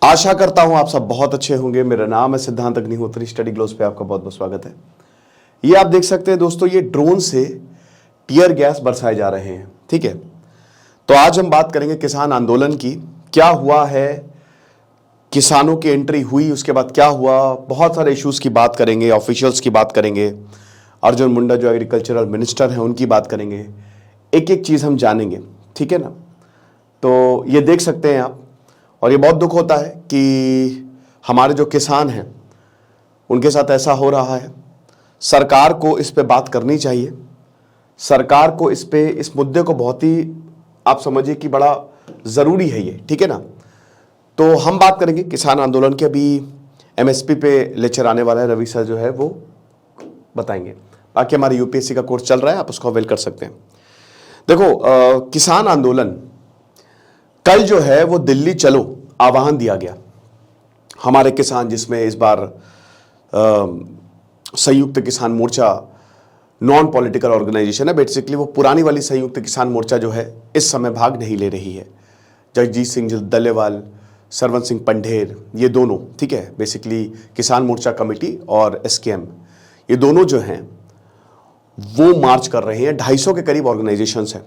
आशा करता हूं आप सब बहुत अच्छे होंगे। मेरा नाम है सिद्धांत अग्निहोत्री। स्टडी ग्लोस पे आपका बहुत बहुत स्वागत है। ये आप देख सकते हैं दोस्तों, ये ड्रोन से टीयर गैस बरसाए जा रहे हैं। ठीक है, तो आज हम बात करेंगे किसान आंदोलन की। क्या हुआ है, किसानों की एंट्री हुई, उसके बाद क्या हुआ, बहुत सारे इश्यूज की बात करेंगे, ऑफिशियल्स की बात करेंगे, अर्जुन मुंडा जो एग्रीकल्चरल मिनिस्टर हैं उनकी बात करेंगे। एक एक चीज हम जानेंगे, ठीक है ना। तो ये देख सकते हैं आप, और ये बहुत दुख होता है कि हमारे जो किसान हैं उनके साथ ऐसा हो रहा है। सरकार को इस पे बात करनी चाहिए। सरकार को इस मुद्दे को बहुत ही, आप समझिए कि बड़ा ज़रूरी है ये, ठीक है ना। तो हम बात करेंगे किसान आंदोलन के। अभी एमएसपी पे लेक्चर आने वाला है, रवि सर जो है वो बताएंगे। बाकी हमारे यूपीएससी का कोर्स चल रहा है, आप उसको अवेल कर सकते हैं। देखो, किसान आंदोलन कल जो है वो दिल्ली चलो आह्वान दिया गया हमारे किसान, जिसमें इस बार संयुक्त किसान मोर्चा नॉन पॉलिटिकल ऑर्गेनाइजेशन है। बेसिकली वो पुरानी वाली संयुक्त किसान मोर्चा जो है इस समय भाग नहीं ले रही है। जगजीत सिंह डल्लेवाल, सरवन सिंह पंढेर, ये दोनों, ठीक है, बेसिकली किसान मोर्चा कमेटी और एसकेएम, ये दोनों जो हैं वो मार्च कर रहे हैं। 250 के करीब ऑर्गेनाइजेशंस हैं,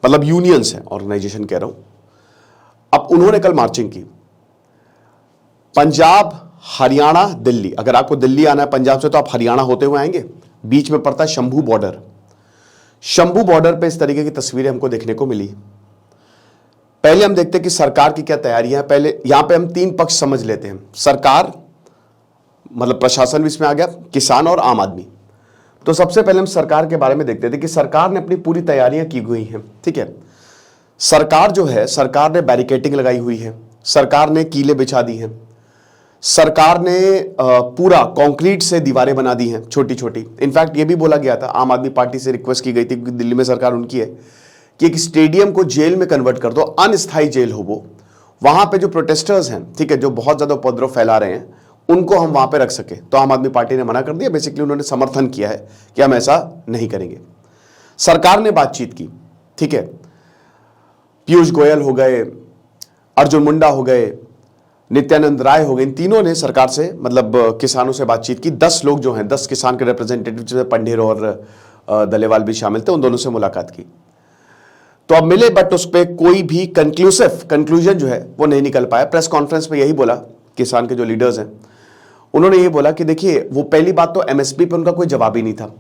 मतलब यूनियंस हैं, ऑर्गेनाइजेशन कह रहा हूं। अब उन्होंने कल मार्चिंग की। पंजाब, हरियाणा, दिल्ली। अगर आपको दिल्ली आना है पंजाब से तो आप हरियाणा होते हुए आएंगे। बीच में पड़ता है शंभू बॉर्डर। शंभू बॉर्डर पे इस तरीके की तस्वीरें हमको देखने को मिली। पहले हम देखते हैं कि सरकार की क्या तैयारियां हैं। पहले यहां पे हम तीन पक्ष समझ लेते हैं। सरकार मतलब प्रशासन भी इसमें आ गया, किसान और आम आदमी। तो सबसे पहले हम सरकार के बारे में देखते थे कि सरकार ने अपनी पूरी तैयारियां की हुई हैं, ठीक है। सरकार जो है, सरकार ने बैरिकेडिंग लगाई हुई है, सरकार ने कीले बिछा दी हैं, सरकार ने पूरा कंक्रीट से दीवारें बना दी हैं छोटी छोटी। इनफैक्ट ये भी बोला गया था, आम आदमी पार्टी से रिक्वेस्ट की गई थी, क्योंकि दिल्ली में सरकार उनकी है, कि एक स्टेडियम को जेल में कन्वर्ट कर दो, अनस्थायी जेल हो वो। वहां पे जो प्रोटेस्टर्स हैं, ठीक है, जो बहुत ज्यादा उपद्रव फैला रहे हैं, उनको हम वहां पे रख सके। तो आम आदमी पार्टी ने मना कर दिया। बेसिकली उन्होंने समर्थन किया है कि हम ऐसा नहीं करेंगे। सरकार ने बातचीत की, ठीक है। पीयूष गोयल हो गए, अर्जुन मुंडा हो गए, नित्यानंद राय हो गए, इन तीनों ने सरकार से, मतलब किसानों से बातचीत की। 10 लोग जो हैं, 10 किसान के रिप्रेजेंटेटिव, जैसे पंढेर और दलेवाल भी शामिल थे, उन दोनों से मुलाकात की। तो अब मिले, बट उस पर कोई भी कंक्लूजन जो है वो नहीं निकल पाया। प्रेस कॉन्फ्रेंस में यही बोला किसान के जो लीडर्स हैं, उन्होंने ये बोला कि देखिए, वो पहली बात तो एमएसपी पे उनका कोई जवाब ही नहीं था।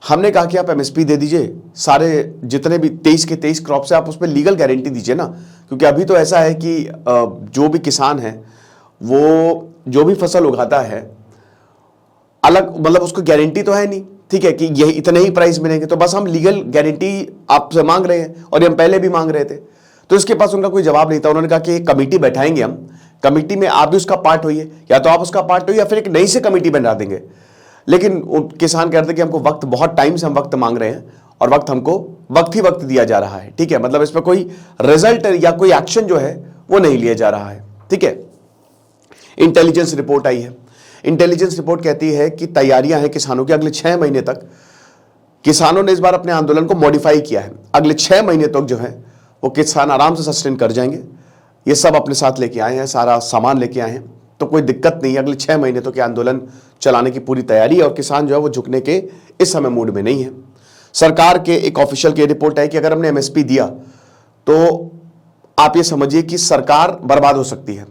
हमने कहा कि आप एमएसपी दे दीजिए, सारे जितने भी 23 के 23 क्रॉप से आप उस पर लीगल गारंटी दीजिए ना। क्योंकि अभी तो ऐसा है कि जो भी किसान है वो जो भी फसल उगाता है, अलग मतलब उसको गारंटी तो है नहीं, ठीक है, कि यही इतने ही प्राइस मिलेंगे। तो बस हम लीगल गारंटी आपसे मांग रहे हैं, और ये हम पहले भी मांग रहे थे। तो इसके पास उनका कोई जवाब नहीं था। उन्होंने कहा कि एक कमेटी बैठाएंगे हम, कमेटी में आप भी उसका पार्ट होइए, या तो आप उसका पार्ट होइए या फिर एक नई से कमेटी बना देंगे। लेकिन किसान कहते हैं कि हमको वक्त, बहुत टाइम से हम वक्त मांग रहे हैं, और वक्त हमको वक्त ही वक्त दिया जा रहा है, ठीक है। मतलब इसमें कोई रिजल्ट या कोई एक्शन जो है वो नहीं लिया जा रहा है, ठीक है। इंटेलिजेंस रिपोर्ट आई है। इंटेलिजेंस रिपोर्ट कहती है कि तैयारियां हैं किसानों की। अगले 6 महीने तक किसानों ने इस बार अपने आंदोलन को मॉडिफाई किया है। अगले 6 महीने तक जो है वो किसान आराम से सस्टेन कर जाएंगे। ये सब अपने साथ लेके आए हैं, सारा सामान लेके आए हैं, तो कोई दिक्कत नहीं है। अगले 6 महीने तो आंदोलन चलाने की पूरी तैयारी है, और किसान जो है वो झुकने के इस समय मूड में नहीं है। सरकार के एक ऑफिशियल की रिपोर्ट है कि अगर हमने एमएसपी दिया तो आप ये समझिए कि सरकार बर्बाद हो सकती है।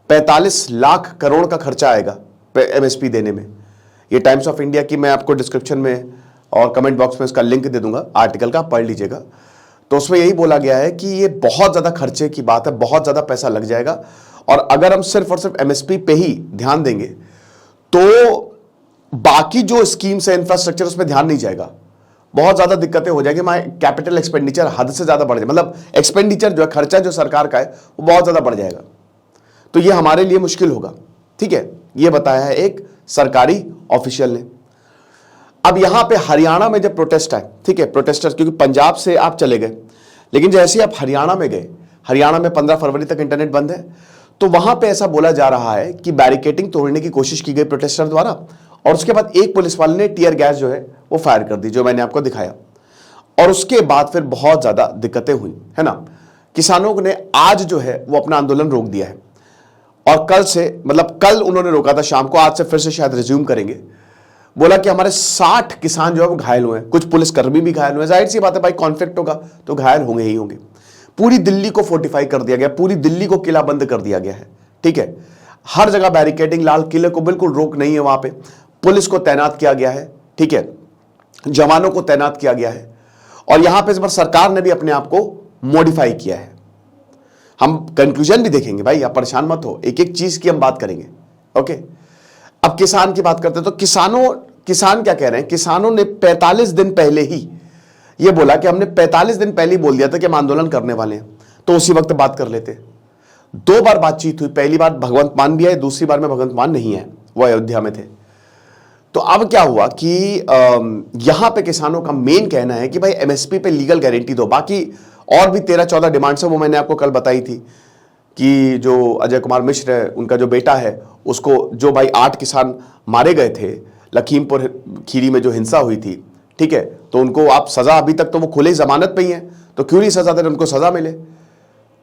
45 लाख करोड़ का खर्चा आएगा एमएसपी देने में। ये टाइम्स ऑफ इंडिया की, मैं आपको डिस्क्रिप्शन में और कमेंट बॉक्स में इसका लिंक दे दूंगा, आर्टिकल का, पढ़ लीजिएगा। तो उसमें यही बोला गया है कि ये बहुत ज्यादा खर्चे की बात है, बहुत ज्यादा पैसा लग जाएगा। और अगर हम सिर्फ और सिर्फ एमएसपी पे ही ध्यान देंगे तो बाकी जो स्कीम्स है, इंफ्रास्ट्रक्चर, उसमें ध्यान नहीं जाएगा। बहुत ज्यादा दिक्कतें हो जाएगी। हमारे कैपिटल एक्सपेंडिचर हद से ज्यादा बढ़ जाए, मतलब एक्सपेंडिचर जो है, खर्चा जो सरकार का है, वो बहुत ज्यादा बढ़ जाएगा। तो ये हमारे लिए मुश्किल होगा, ठीक है। ये बताया है एक सरकारी ऑफिशियल ने। अब यहां पे हरियाणा में जब प्रोटेस्ट आए, ठीक है, प्रोटेस्टर्स, क्योंकि पंजाब से आप चले गए, लेकिन जैसे ही आप हरियाणा में गए, हरियाणा में 15 फरवरी तक इंटरनेट बंद है, तो वहां पे ऐसा बोला जा रहा है कि बैरिकेडिंग तोड़ने की कोशिश की गई प्रोटेस्टर द्वारा, और उसके बाद एक पुलिस वाले ने टीयर गैस जो है वो फायर कर दी, जो मैंने आपको दिखाया। और उसके बाद फिर बहुत ज्यादा दिक्कतें हुई, है ना। किसानों ने आज जो है वो अपना आंदोलन रोक दिया है। और कल से, मतलब कल उन्होंने रोका था शाम को, आज से फिर से शायद रिज्यूम करेंगे। बोला कि हमारे 60 किसान जो है वो घायल हुए हैं, कुछ पुलिसकर्मी भी घायल हुए हैं। जाहिर सी बात है भाई, कॉन्फ्लिक्ट होगा तो घायल होंगे ही होंगे। पूरी दिल्ली को फोर्टिफाई कर दिया गया, पूरी दिल्ली को किला बंद कर दिया गया है, ठीक है। हर जगह बैरिकेडिंग, लाल किले को बिल्कुल रोक नहीं है, वहां पे पुलिस को तैनात किया गया है, ठीक है, जवानों को तैनात किया गया है। और यहां पे इस बार सरकार ने भी अपने आप को मॉडिफाई किया है। हम कंक्लूजन भी देखेंगे भाई, आप परेशान मत हो, एक एक चीज की हम बात करेंगे, ओके। अब किसान की बात करते हैं तो किसान क्या कह रहे हैं? किसानों ने 45 दिन पहले ही यह बोला कि हमने 45 दिन पहले ही बोल दिया था कि हम आंदोलन करने वाले हैं, तो उसी वक्त बात कर लेते। 2 बार बातचीत हुई, पहली बार भगवंत मान भी आए, दूसरी बार में भगवंत मान नहीं है, वो अयोध्या में थे। तो अब क्या हुआ कि यहां पे किसानों का मेन कहना है कि भाई एमएसपी पे लीगल गारंटी दो। बाकी और भी 13-14 डिमांड्स है, वो मैंने आपको कल बताई थी कि जो अजय कुमार मिश्र है, उनका जो बेटा है, उसको जो भाई 8 किसान मारे गए थे लखीमपुर खीरी में जो हिंसा हुई थी, ठीक है, तो उनको आप सजा, अभी तक तो वो खुले जमानत पे ही है, तो क्यों नहीं सजा दे रहे, उनको सजा मिले।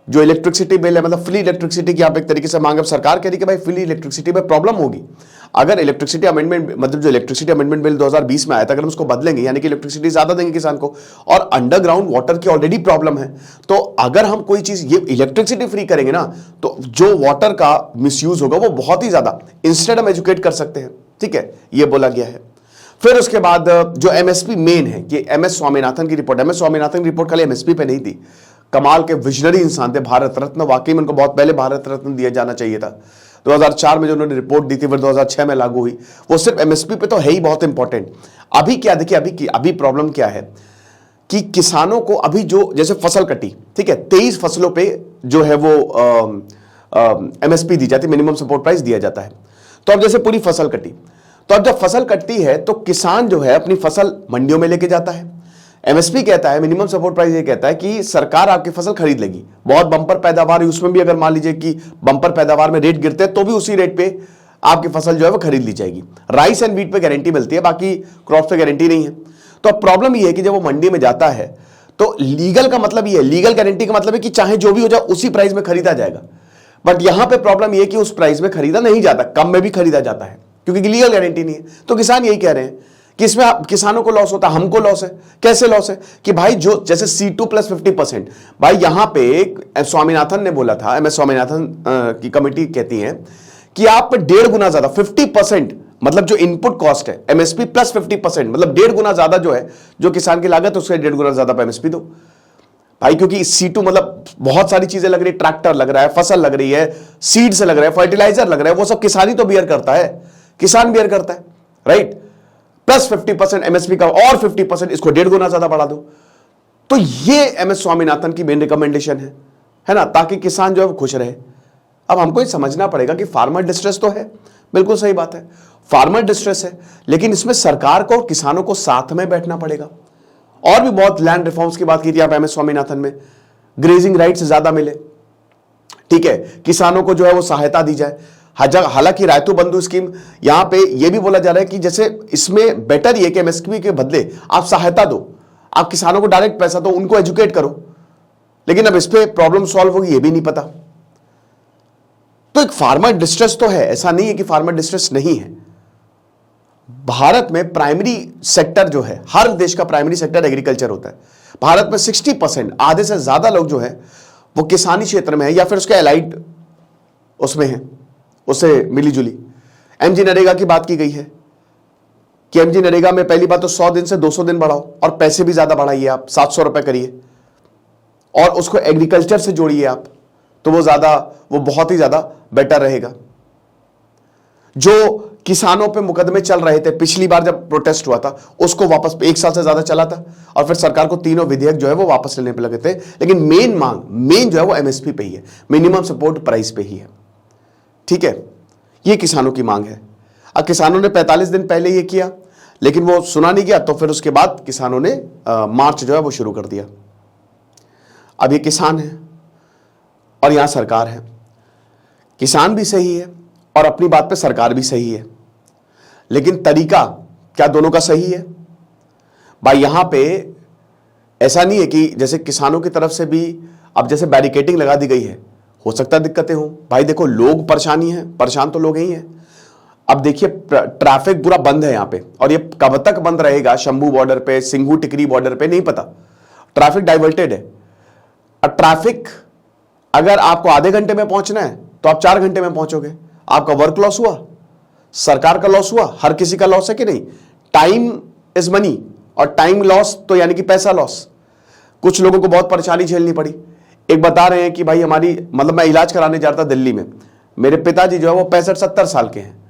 जो इलेक्ट्रिसिटी बिल है, मतलब फ्री इलेक्ट्रिसिटी की आप एक तरीके से मांग, अब सरकार कह रही कि भाई फ्री इलेक्ट्रिसिटी में प्रॉब्लम होगी। अगर इलेक्ट्रिसिटी अमेंडमेंट, मतलब जो इलेक्ट्रिसिटी अमेंडमेंट बिल 2020 में आया था, अगर हम उसको बदलेंगे, यानी कि इलेक्ट्रिसिटी ज्यादा देंगे किसान को, और अंडरग्राउंड वाटर की ऑलरेडी प्रॉब्लम है, तो अगर हम कोई चीज ये इलेक्ट्रिसिटी फ्री करेंगे ना, तो जो वाटर का मिसयूज होगा वो बहुत ही ज्यादा, इंस्टेड हम एजुकेट कर सकते हैं, ठीक है, ये बोला गया है। फिर उसके बाद जो एमएसपी मेन है कि एमएस स्वामीनाथन की रिपोर्ट, एमएस स्वामीनाथन की रिपोर्ट खाली एमएसपी पे नहीं थी, कमाल के विजनरी इंसान थे, भारत रत्न, वाकई में उनको बहुत पहले भारत रत्न दिया जाना चाहिए था। 2004 में जो उन्होंने रिपोर्ट दी थी, फिर 2006 में लागू हुई, वो सिर्फ एमएसपी पे तो है ही बहुत इंपॉर्टेंट। अभी क्या देखिए, अभी प्रॉब्लम क्या है कि किसानों को अभी जो जैसे फसल कटी, ठीक है, 23 फसलों पे जो है वो एमएसपी दी जाती है, मिनिमम सपोर्ट प्राइस दिया जाता है। तो अब जैसे पूरी फसल कटी, तो अब जब फसल कटती है तो किसान जो है अपनी फसल मंडियों में लेके जाता है। एमएसपी कहता है, मिनिमम सपोर्ट प्राइस ये कहता है कि सरकार आपकी फसल खरीद लेगी, बहुत बंपर पैदावार है, उसमें भी अगर मान लीजिए कि बंपर पैदावार में रेट गिरते हैं तो भी उसी रेट पे आपकी फसल जो है वो खरीद ली जाएगी। राइस एंड व्हीट पे गारंटी मिलती है, बाकी क्रॉप पे गारंटी नहीं है। तो अब प्रॉब्लम ये है कि जब वो मंडी में जाता है तो लीगल का मतलब ये है, लीगल गारंटी का मतलब है कि चाहे जो भी हो जाए उसी प्राइस में खरीदा जाएगा। बट यहां पर प्रॉब्लम यह कि उस प्राइस में खरीदा नहीं जाता, कम में भी खरीदा जाता है, क्योंकि लीगल गारंटी नहीं है। तो किसान यही कह रहे हैं कि इसमें किसानों को लॉस होता है, हमको लॉस है। कैसे लॉस है कि भाई जो जैसे C2 + 50%, भाई यहां पे स्वामीनाथन ने बोला था, एमएस स्वामीनाथन की कमेटी कहती है कि आप 1.5 गुना ज्यादा 50%, मतलब जो इनपुट कॉस्ट है एमएसपी + 50%, मतलब 1.5 गुना ज्यादा जो है, जो किसान की लागत है उससे 1.5 गुना ज्यादा एमएसपी दो भाई, क्योंकि C2 मतलब बहुत सारी चीजें लग रही है, ट्रैक्टर लग रहा है, फसल लग रही है, सीड से लग रहा है, फर्टिलाइजर लग रहा है, वो सब किसान ही तो बियर करता है, किसान बियर करता है, राइट। प्लस 50% एमएसपी का और 50% इसको 1.5 गुना ज्यादा बढ़ा दो। तो ये एमएस स्वामीनाथन की मेन रिकमेंडेशन है ना, ताकि किसान जो है वो खुश रहे। अब हमको ये समझना पड़ेगा कि फार्मर डिस्ट्रेस तो है, बिल्कुल सही बात है, फार्मर डिस्ट्रेस है, लेकिन इसमें सरकार को और किसानों को साथ में बैठना पड़ेगा। और भी बहुत लैंड रिफॉर्म्स की बात की थी आप एमएस स्वामीनाथन में, ग्रेजिंग राइट्स ज्यादा मिले, ठीक है, किसानों को जो है वो सहायता दी जाए। हालांकि रायतू बंधु स्कीम, यहां पे ये भी बोला जा रहा है कि जैसे इसमें बेटर ये कि एमएसपी के बदले आप सहायता दो, आप किसानों को डायरेक्ट पैसा दो, उनको एजुकेट करो, लेकिन अब इस पे प्रॉब्लम सॉल्व होगी ये भी नहीं पता। तो एक फार्मर डिस्ट्रेस तो है, ऐसा नहीं है कि फार्मर डिस्ट्रेस नहीं है। भारत में प्राइमरी सेक्टर जो है, हर देश का प्राइमरी सेक्टर एग्रीकल्चर होता है। भारत में 60%, आधे से ज्यादा लोग जो है वो किसानी क्षेत्र में है या फिर उसके एलाइड उसमें है, उससे मिली जुली। एमजी नरेगा की बात की गई है कि एमजी नरेगा में पहली बात तो 100 दिन से 200 दिन बढ़ाओ और पैसे भी ज्यादा बढ़ाइए, आप 700 रुपए करिए और उसको एग्रीकल्चर से जोड़िए आप, तो वो बहुत ही ज्यादा बेटर रहेगा। जो किसानों पे मुकदमे चल रहे थे पिछली बार जब प्रोटेस्ट हुआ था, उसको वापस 1 साल से ज्यादा चला था और फिर सरकार को तीनों विधेयक जो है वो वापस लेने पे लगे थे। लेकिन मेन जो है वो एमएसपी पे ही है, मिनिमम सपोर्ट प्राइस पे ही है, ठीक है। ये किसानों की मांग है। अब किसानों ने 45 दिन पहले ये किया, लेकिन वो सुना नहीं गया, तो फिर उसके बाद किसानों ने मार्च जो है वो शुरू कर दिया। अब ये किसान है और यहां सरकार है, किसान भी सही है और अपनी बात पे सरकार भी सही है, लेकिन तरीका क्या दोनों का सही है? भाई यहां पे ऐसा नहीं है कि जैसे किसानों की तरफ से भी अब जैसे बैरिकेडिंग लगा दी गई है, हो सकता है दिक्कतें हो भाई। देखो लोग परेशानी है, परेशान तो लोग ही हैं। अब देखिए ट्रैफिक पूरा बंद है यहां पे, और ये कब तक बंद रहेगा शंभू बॉर्डर पे, सिंघू टिकरी बॉर्डर पे, नहीं पता। ट्रैफिक डाइवर्टेड है। अब ट्रैफिक अगर आपको आधे घंटे में पहुंचना है तो आप 4 घंटे में पहुंचोगे। आपका वर्क लॉस हुआ, सरकार का लॉस हुआ, हर किसी का लॉस है कि नहीं। टाइम इज मनी, और टाइम लॉस तो यानी कि पैसा लॉस। कुछ लोगों को बहुत परेशानी झेलनी पड़ी। एक बता रहे हैं कि भाई हमारी, मतलब मैं इलाज कराने जा रहा था दिल्ली में, मेरे पिताजी जो है वो 65-70 साल के हैं।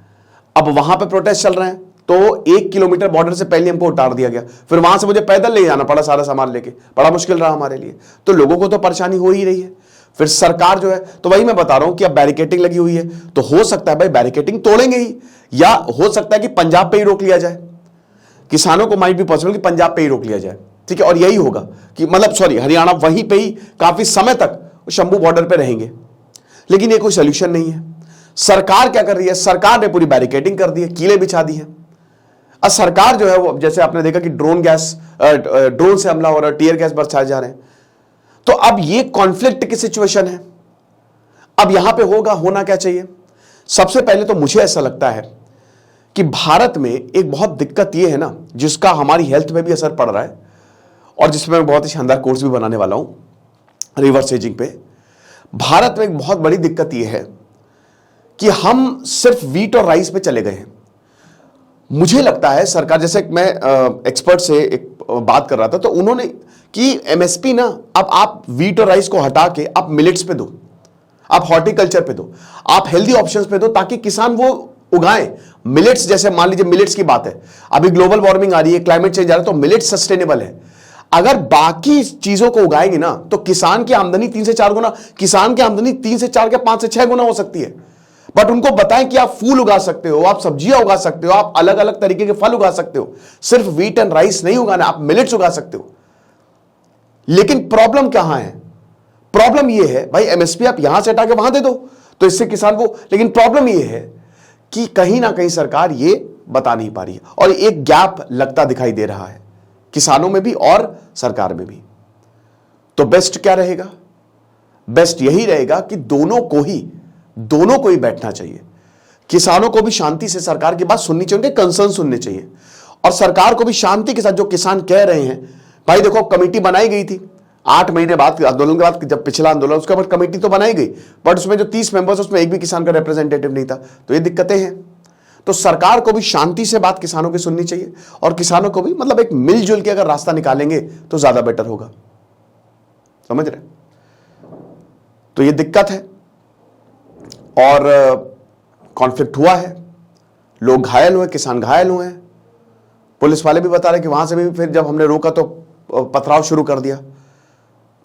अब वहां पे प्रोटेस्ट चल रहे हैं, तो 1 किलोमीटर बॉर्डर से पहले हमको उतार दिया गया, फिर वहां से मुझे पैदल ले जाना पड़ा सारा सामान लेके, बड़ा मुश्किल रहा हमारे लिए। तो लोगों को तो परेशानी हो ही रही है। फिर सरकार जो है, तो वही मैं बता रहा हूं कि अब बैरिकेटिंग लगी हुई है, तो हो सकता है भाई बैरिकेटिंग तोड़ेंगे ही, या हो सकता है कि पंजाब पे ही रोक लिया जाए। किसानों को माइट भी पॉसिबल कि पंजाब पे ही रोक लिया जाए, ठीक है। और यही होगा कि मतलब सॉरी हरियाणा वहीं पे ही काफी समय तक शंभू बॉर्डर पे रहेंगे। लेकिन ये कोई सोल्यूशन नहीं है। सरकार क्या कर रही है, सरकार ने पूरी बैरिकेडिंग कर दी है, कीले बिछा दी है। अब सरकार जो है वो, जैसे आपने देखा कि ड्रोन से हमला हो रहा है, टीयर गैस बरसाए जा रहे हैं। तो अब ये कॉन्फ्लिक्ट की सिचुएशन है। अब यहां पे होना क्या चाहिए। सबसे पहले तो मुझे ऐसा लगता है कि भारत में एक बहुत दिक्कत ये है ना, जिसका हमारी हेल्थ में भी असर पड़ रहा है, और जिसमें मैं बहुत ही शानदार कोर्स भी बनाने वाला हूं रिवर्स एजिंग पे। भारत में एक बहुत बड़ी दिक्कत यह है कि हम सिर्फ वीट और राइस पे चले गए हैं। मुझे लगता है सरकार, जैसे मैं एक्सपर्ट से एक बात कर रहा था, तो उन्होंने कि एमएसपी ना, अब आप वीट और राइस को हटा के आप मिलेट्स पे दो, आप हॉर्टिकल्चर पे दो, आप हेल्दी ऑप्शंस पे दो, ताकि किसान वो उगाएं। मिलेट्स, जैसे मान लीजिए मिलेट्स की बात है, अभी ग्लोबल वार्मिंग आ रही है, क्लाइमेट चेंज आ रहा है, तो मिलेट्स सस्टेनेबल है। अगर बाकी चीजों को उगाएंगे ना, तो किसान की आमदनी 3 से 4 गुना, किसान की आमदनी 3 से 4 या 5 से 6 गुना हो सकती है। बट उनको बताएं कि आप फूल उगा सकते हो, आप सब्जियां उगा सकते हो, आप अलग अलग तरीके के फल उगा सकते हो, सिर्फ व्हीट एंड राइस नहीं उगाना, आप मिलेट्स उगा सकते हो। लेकिन प्रॉब्लम कहां है, प्रॉब्लम यह है भाई एमएसपी आप यहां से हटा के वहां दे दो, तो इससे किसान को, लेकिन प्रॉब्लम यह है कि कहीं ना कहीं सरकार ये बता नहीं पा रही है, और एक गैप लगता दिखाई दे रहा है किसानों में भी और सरकार में भी। तो बेस्ट क्या रहेगा, बेस्ट यही रहेगा कि दोनों को ही बैठना चाहिए। किसानों को भी शांति से सरकार की बात सुननी चाहिए, उनके कंसर्न सुनने चाहिए, और सरकार को भी शांति के साथ, जो किसान कह रहे हैं भाई देखो, कमेटी बनाई गई थी 8 महीने बाद, आंदोलन के बाद, जब पिछला आंदोलन, उसके बाद कमेटी तो बनाई गई, बट उसमें जो 30 मेंबर्स, उसमें एक भी किसान का रिप्रेजेंटेटिव नहीं था। तो ये दिक्कतें हैं। तो सरकार को भी शांति से बात किसानों की सुननी चाहिए, और किसानों को भी, मतलब एक मिलजुल के अगर रास्ता निकालेंगे तो ज्यादा बेटर होगा। समझ रहे। तो ये दिक्कत है, और कॉन्फ्लिक्ट हुआ है, लोग घायल हुए, किसान घायल हुए हैं। पुलिस वाले भी बता रहे कि वहां से भी फिर जब हमने रोका तो पथराव शुरू कर दिया।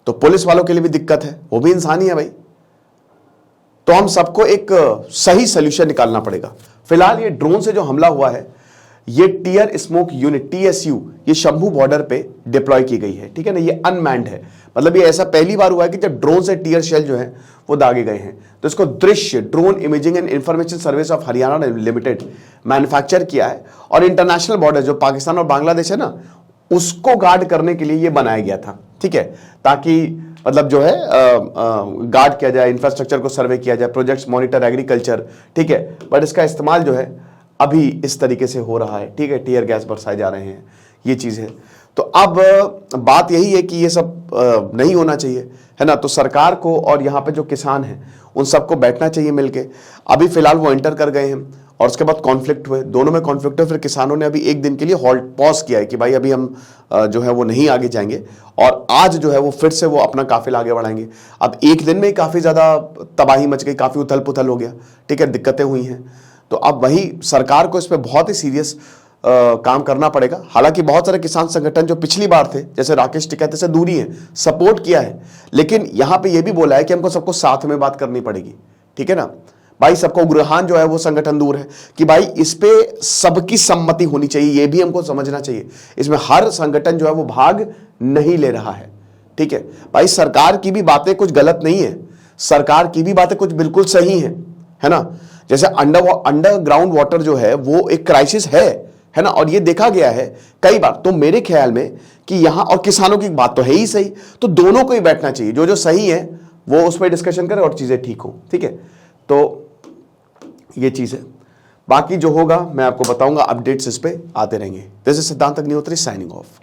तो पुलिस वालों के लिए भी दिक्कत है, वो भी इंसान ही है भाई। तो हम सबको एक सही सोल्यूशन निकालना पड़ेगा। फिलहाल ये ड्रोन से जो हमला हुआ है, ये टियर स्मोक यूनिट TSU, ये शंभू बॉर्डर पे डिप्लॉय की गई है, ठीक है ना। ये अनमैन्ड है, मतलब ये ऐसा पहली बार हुआ है कि जब ड्रोन से टियर शेल जो है वो दागे गए हैं। तो इसको दृश्य drone imaging and information service of Haryana limited manufacture किया है, और इंटरनेशनल बॉर्डर जो पाकिस्तान और बांग्लादेश है ना, उसको गार्ड करने के लिए ये बनाया गया था, ठीक है। ताकि मतलब जो है गार्ड किया जाए, इंफ्रास्ट्रक्चर को सर्वे किया जाए, प्रोजेक्ट्स मॉनिटर एग्रीकल्चर, ठीक है। बट इसका इस्तेमाल जो है अभी इस तरीके से हो रहा है, ठीक है। टीयर गैस बरसाए जा रहे हैं, ये चीज है। तो अब बात यही है कि ये सब नहीं होना चाहिए, है ना। तो सरकार को और यहाँ पे जो किसान हैं उन सबको बैठना चाहिए मिलके। अभी फिलहाल वो एंटर कर गए हैं, और उसके बाद कॉन्फ्लिक्ट हुए, दोनों में कॉन्फ्लिक्ट हुए। फिर किसानों ने अभी 1 दिन के लिए हॉल्ट पॉज किया है कि भाई अभी हम जो है वो नहीं आगे जाएंगे, और आज जो है वो फिर से वो अपना काफिला आगे बढ़ाएंगे। अब 1 दिन में ही काफी ज्यादा तबाही मच गई, काफी उथल पुथल हो गया, ठीक है, दिक्कतें हुई हैं। तो अब वही सरकार को इस पर बहुत ही सीरियस काम करना पड़ेगा। हालांकि बहुत सारे किसान संगठन जो पिछली बार थे, जैसे राकेश टिकैत से दूरी है, सपोर्ट किया है, लेकिन यहां पे ये भी बोला है कि हमको सबको साथ में बात करनी पड़ेगी, ठीक है ना भाई। सबको उग्रहान जो है वो संगठन दूर है कि भाई इस पे सबकी सम्मति होनी चाहिए, ये भी हमको समझना चाहिए। इसमें हर संगठन जो है वो भाग नहीं ले रहा है, ठीक है भाई। सरकार की भी बातें कुछ गलत नहीं है, सरकार की भी बातें कुछ बिल्कुल सही है ना। जैसे अंडरग्राउंड वाटर जो है वो एक क्राइसिस है ना, और ये देखा गया है कई बार। तो मेरे ख्याल में कि यहां, और किसानों की बात तो है ही सही, तो दोनों को ही बैठना चाहिए, जो सही है वो उस पर डिस्कशन करें और चीज़ें ठीक हो, ठीक है। तो ये चीज़ है, बाकी जो होगा मैं आपको बताऊंगा, अपडेट्स इस पे आते रहेंगे। दिस इज सिद्धांत अग्निहोत्री साइनिंग ऑफ।